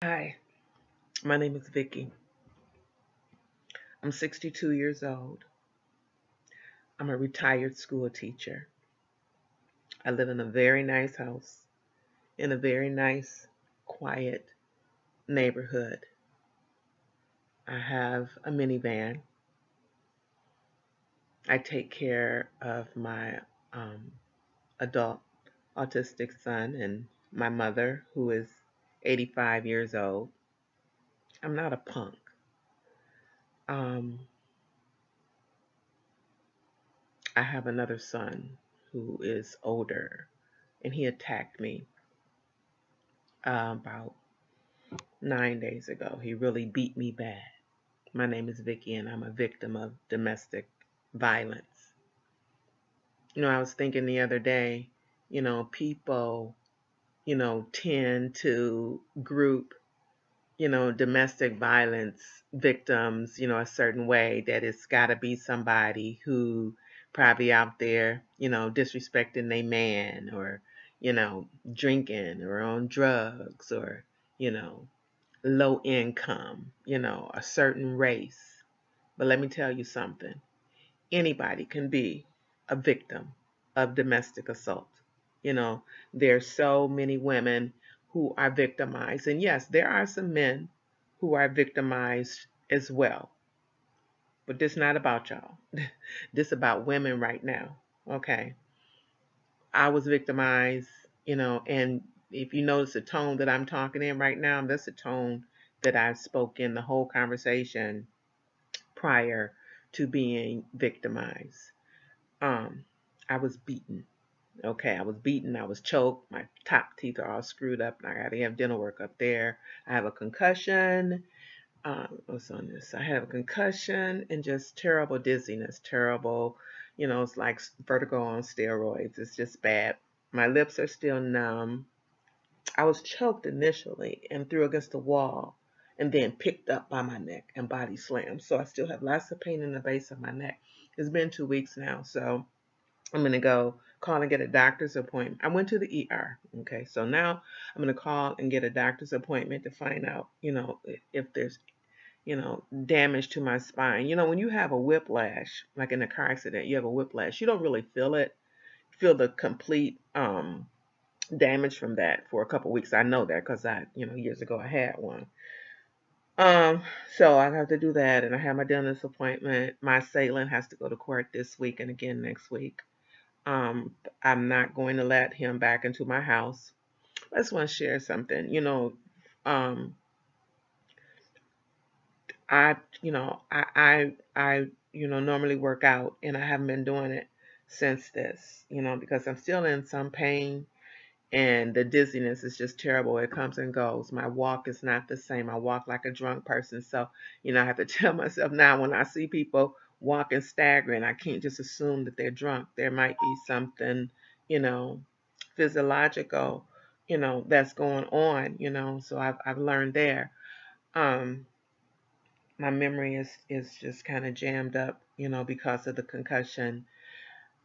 Hi, my name is Vicky. I'm 62 years old. I'm a retired school teacher. I live in a very nice house in a very nice, quiet neighborhood. I have a minivan. I take care of my um, adult autistic son and my mother, who is 85 years old. I'm not a punk. Um, I have another son who is older, and he attacked me about 9 days ago. He really beat me bad. My name is Vicky, and I'm a victim of domestic violence. I was thinking the other day, people, tend to group, domestic violence victims, a certain way that it's got to be somebody who probably out there, disrespecting their man or, drinking or on drugs or, you know, low income, a certain race. But let me tell you something. Anybody can be a victim of domestic assault. You know, there's so many women who are victimized. And yes, there are some men who are victimized as well. But this not about y'all. This about women right now. Okay. I was victimized, and if you notice the tone that I'm talking in right now, that's the tone that I spoke in the whole conversation prior to being victimized. Um, I was beaten. Okay, I was beaten. I was choked. My top teeth are all screwed up, and I got to have dental work up there. I have a concussion. What's on this? I have a concussion and just terrible dizziness. Terrible. It's like vertigo on steroids. It's just bad. My lips are still numb. I was choked initially and threw against the wall and then picked up by my neck and body slammed. So I still have lots of pain in the base of my neck. It's been 2 weeks now, so I'm going to go call and get a doctor's appointment. I went to the ER. Okay, so now I'm going to call and get a doctor's appointment to find out, if there's, damage to my spine. When you have a whiplash, like in a car accident, you have a whiplash, you don't really feel it, feel the complete damage from that for a couple weeks. I know that because years ago I had one. Um, so I have to do that, and I have my dentist appointment. My assailant has to go to court this week and again next week. I'm not going to let him back into my house. I just want to share something. Um, I, normally work out, and I haven't been doing it since this, because I'm still in some pain, and the dizziness is just terrible. It comes and goes. My walk is not the same. I walk like a drunk person. So, I have to tell myself now when I see people walking staggering, I can't just assume that they're drunk. There might be something, you know, physiological, that's going on, So I've learned there. Um, my memory is just kind of jammed up, because of the concussion.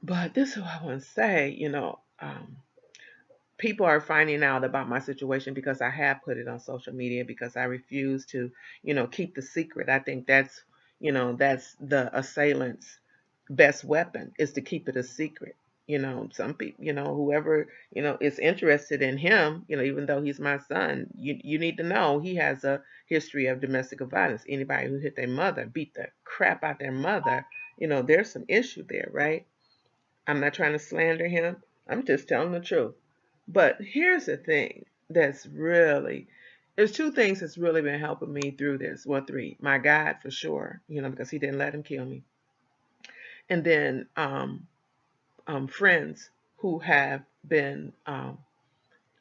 But this is what I want to say, people are finding out about my situation because I have put it on social media because I refuse to, keep the secret. I think that's the assailant's best weapon is to keep it a secret. Some people, whoever, is interested in him, even though he's my son, you need to know he has a history of domestic violence. Anybody who hit their mother, beat the crap out their mother, there's some issue there, right? I'm not trying to slander him. I'm just telling the truth. But here's the thing that's really, there's two things that's really been helping me through this. Well, three. My God, for sure, because he didn't let him kill me. And then friends who have been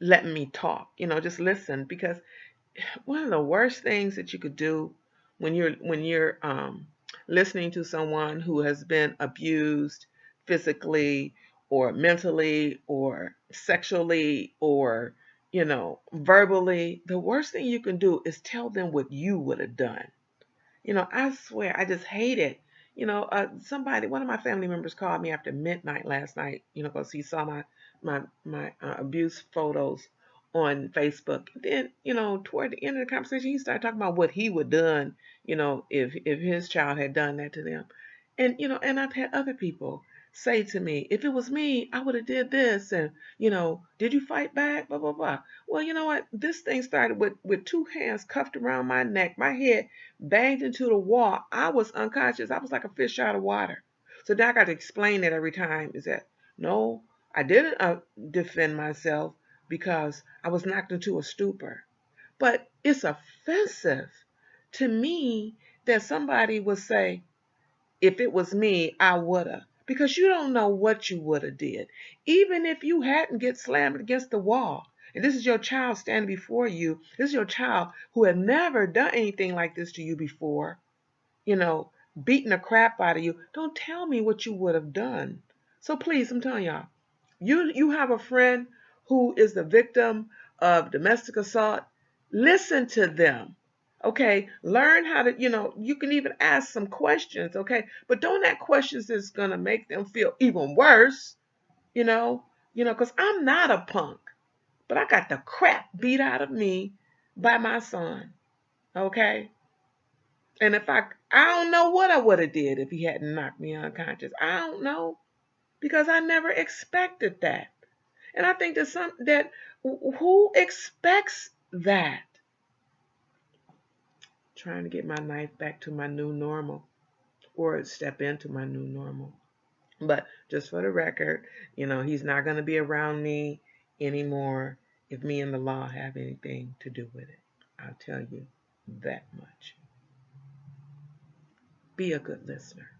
letting me talk, just listen. Because one of the worst things that you could do when you're listening to someone who has been abused physically or mentally or sexually or verbally, the worst thing you can do is tell them what you would have done. I swear, I just hate it. One of my family members called me after midnight last night, because he saw my abuse photos on Facebook. Then, toward the end of the conversation, he started talking about what he would done, if his child had done that to them. And, and I've had other people say to me, if it was me, I would have did this. And, did you fight back? Blah, blah, blah. Well, you know what? This thing started with two hands cuffed around my neck. My head banged into the wall. I was unconscious. I was like a fish out of water. So now I got to explain it every time. Is that, no, I didn't defend myself because I was knocked into a stupor. But it's offensive to me that somebody would say, if it was me, I woulda. Because you don't know what you woulda did. Even if you hadn't get slammed against the wall, and this is your child standing before you, this is your child who had never done anything like this to you before, you know, beating the crap out of you. Don't tell me what you would have done. So please, I'm telling y'all, you have a friend who is the victim of domestic assault. Listen to them. Okay, learn how to, you can even ask some questions, okay? But don't ask questions that's gonna make them feel even worse, you know, because I'm not a punk, but I got the crap beat out of me by my son, okay? And I don't know what I would have did if he hadn't knocked me unconscious. I don't know, because I never expected that. And I think that who expects that? Trying to get my life back to my new normal, or step into my new normal. But just for the record, he's not going to be around me anymore if me and the law have anything to do with it. I'll tell you that much. Be a good listener.